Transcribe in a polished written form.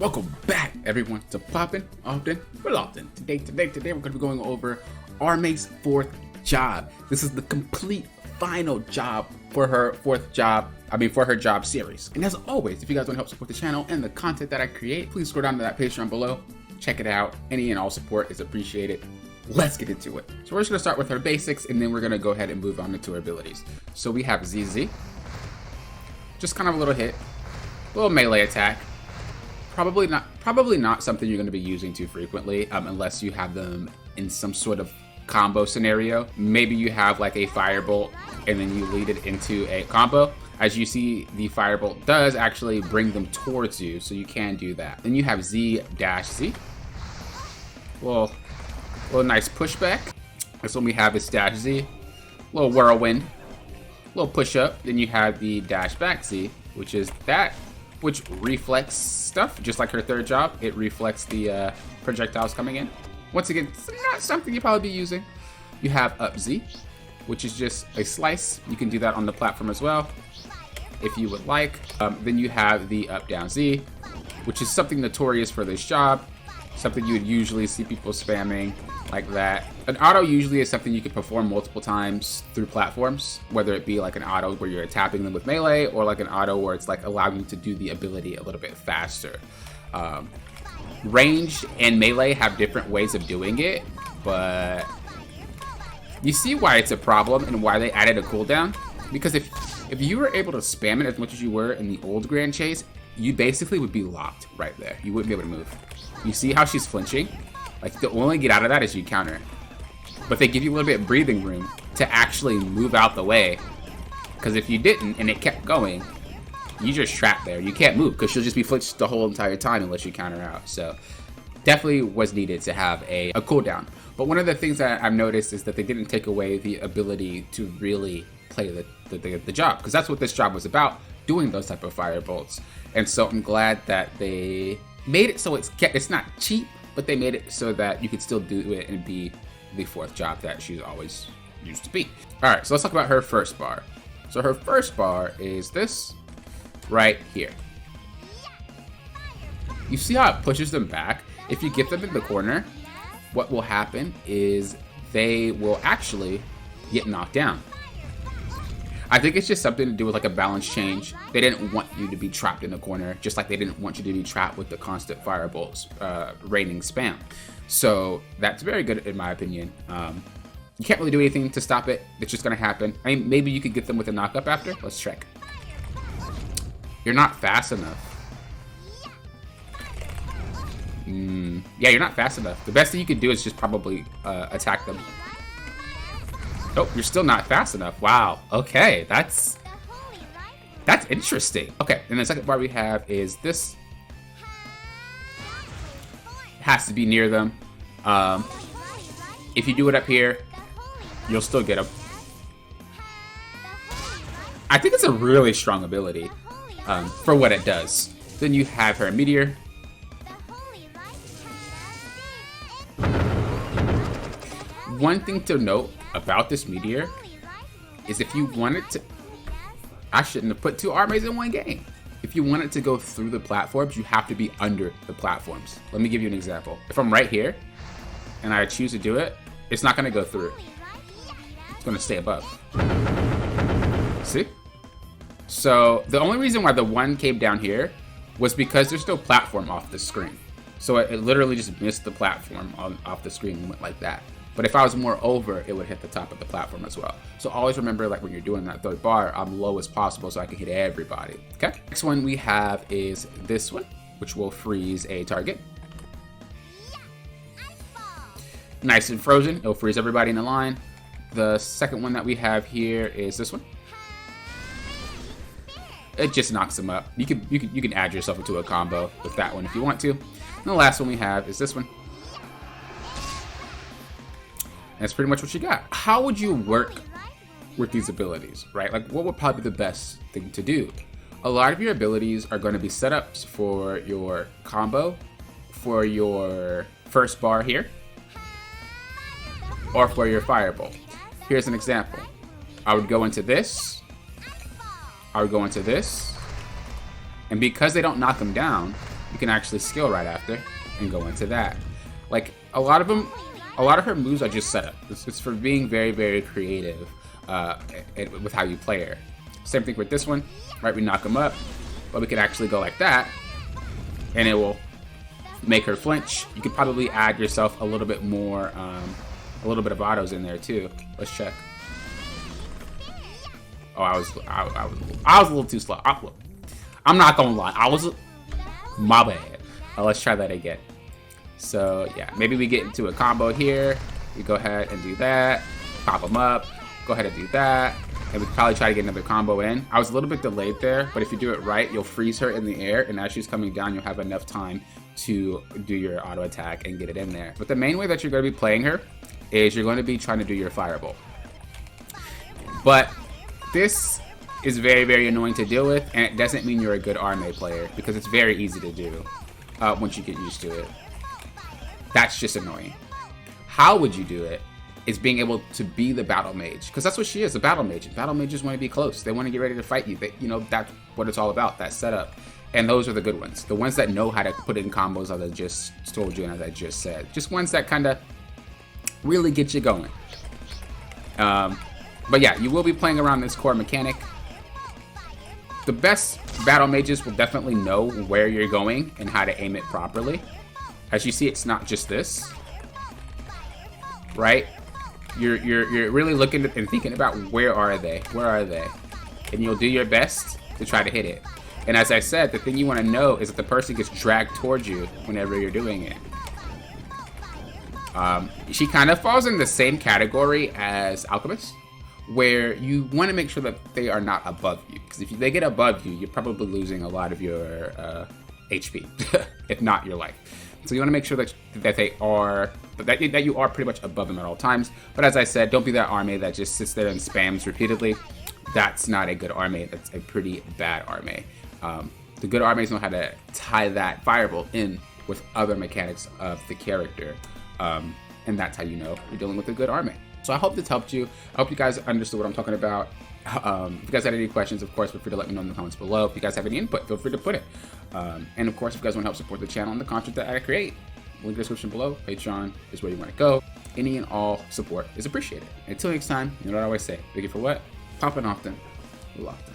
Welcome back, everyone, to Poppin' Often but Often. Today, we're going to be going over Arme's fourth job. This is the complete final job for her for her job series. And as always, if you guys want to help support the channel and the content that I create, please scroll down to that Patreon below. Check it out. Any and all support is appreciated. Let's get into it. So we're just going to start with her basics, and then we're going to go ahead and move on into her abilities. So we have ZZ. Just kind of a little hit. A little melee attack. Probably not something you're going to be using too frequently, unless you have them in some sort of combo scenario. Maybe you have like a firebolt and then you lead it into a combo. As you see, the firebolt does actually bring them towards you, so you can do that. Then you have Z-Z. Little nice pushback. This one we have is dash Z. Little whirlwind. Little push up. Then you have the dash back Z, which is that which reflects stuff, just like her third job. It reflects the projectiles coming in. Once again, it's not something you'll probably be using. You have up Z, which is just a slice. You can do that on the platform as well, if you would like. Then you have the up down Z, which is something notorious for this job. Something you would usually see people spamming like that. An auto usually is something you can perform multiple times through platforms, whether it be like an auto where you're tapping them with melee, or like an auto where it's like allowing you to do the ability a little bit faster. Ranged and melee have different ways of doing it, but you see why it's a problem and why they added a cooldown. Because if you were able to spam it as much as you were in the old Grand Chase, you basically would be locked right there. You wouldn't be able to move. You see how she's flinching? Like, the only get out of that is you counter. But they give you a little bit of breathing room to actually move out the way. Because if you didn't and it kept going, you just trapped there. You can't move because she'll just be flinched the whole entire time unless you counter out. So definitely was needed to have a cooldown. But one of the things that I've noticed is that they didn't take away the ability to really play the job. Because that's what this job was about, doing those type of fire bolts. And so I'm glad that they made it so it's not cheap, but they made it so that you could still do it and be the fourth job that she's always used to be. All right, so let's talk about her first bar. So her first bar is this right here. You see how it pushes them back? If you get them in the corner, what will happen is they will actually get knocked down. I think it's just something to do with like a balance change. They didn't want you to be trapped in the corner, just like they didn't want you to be trapped with the constant firebolts raining spam. So that's very good in my opinion. You can't really do anything to stop it. It's just gonna happen. I mean, maybe you could get them with a knock-up after. Let's check. You're not fast enough. Yeah, you're not fast enough. The best thing you could do is just probably attack them. Oh, you're still not fast enough. Wow. Okay, that's interesting. Okay, and the second bar we have is this. It has to be near them. If you do it up here, you'll still get them. I think it's a really strong ability for what it does. Then you have her meteor. One thing to note about this meteor is if you wanted to, I shouldn't have put two armies in one game. If you want it to go through the platforms, you have to be under the platforms. Let me give you an example. If I'm right here and I choose to do it, it's not gonna go through. It's gonna stay above. See? So the only reason why the one came down here was because there's no platform off the screen. So it literally just missed the platform off the screen and went like that. But if I was more over, it would hit the top of the platform as well. So always remember, like when you're doing that third bar, I'm low as possible so I can hit everybody, okay? Next one we have is this one, which will freeze a target. Nice and frozen, it'll freeze everybody in the line. The second one that we have here is this one. It just knocks them up. You can add yourself into a combo with that one if you want to. And the last one we have is this one. That's pretty much what you got. How would you work with these abilities, right? Like, what would probably be the best thing to do? A lot of your abilities are going to be setups for your combo, for your first bar here, or for your firebolt. Here's an example. I would go into this, I would go into this, and because they don't knock them down, can actually skill right after and go into that. Like a lot of her moves are just setup. It's for being very, very creative with how you play her. Same thing with this one, right? We knock him up, but we can actually go like that, and it will make her flinch. You could probably add yourself a little bit more, a little bit of autos in there too. Let's check. Oh, I was a little too slow. I'm not gonna lie, my bad. Let's try that again. So yeah, maybe we get into a combo here. We go ahead and do that. Pop them up. Go ahead and do that. And we can probably try to get another combo in. I was a little bit delayed there, but if you do it right, you'll freeze her in the air, and as she's coming down, you'll have enough time to do your auto attack and get it in there. But the main way that you're going to be playing her is you're going to be trying to do your fireball. But this is very, very annoying to deal with, and it doesn't mean you're a good Arme player, because it's very easy to do once you get used to it. That's just annoying. How would you do it? Is being able to be the battle mage, because that's what she is, a battle mage. Battle mages want to be close. They want to get ready to fight you. You know, that's what it's all about, that setup. And those are the good ones. The ones that know how to put in combos, as I just told you and as I just said. Just ones that kind of really get you going. But yeah, you will be playing around this core mechanic. The best battle mages will definitely know where you're going and how to aim it properly. As you see, it's not just this, right? You're really looking and thinking about where are they, and you'll do your best to try to hit it. And as I said, the thing you want to know is that the person gets dragged towards you whenever you're doing it. She kind of falls in the same category as Alchemist, where you want to make sure that they are not above you, because if they get above you, you're probably losing a lot of your HP, if not your life. So you want to make sure that you are pretty much above them at all times. But as I said, don't be that Arme that just sits there and spams repeatedly. That's not a good Arme. That's a pretty bad Arme. The good Armes know how to tie that fireball in with other mechanics of the character, and that's how you know you're dealing with a good Arme. So I hope this helped you. I hope you guys understood what I'm talking about. If you guys had any questions, of course, feel free to let me know in the comments below. If you guys have any input, feel free to put it. And of course, if you guys want to help support the channel and the content that I create, link in the description below. Patreon is where you want to go. Any and all support is appreciated. Until next time, you know what I always say. Thank you for what? Popping often, often.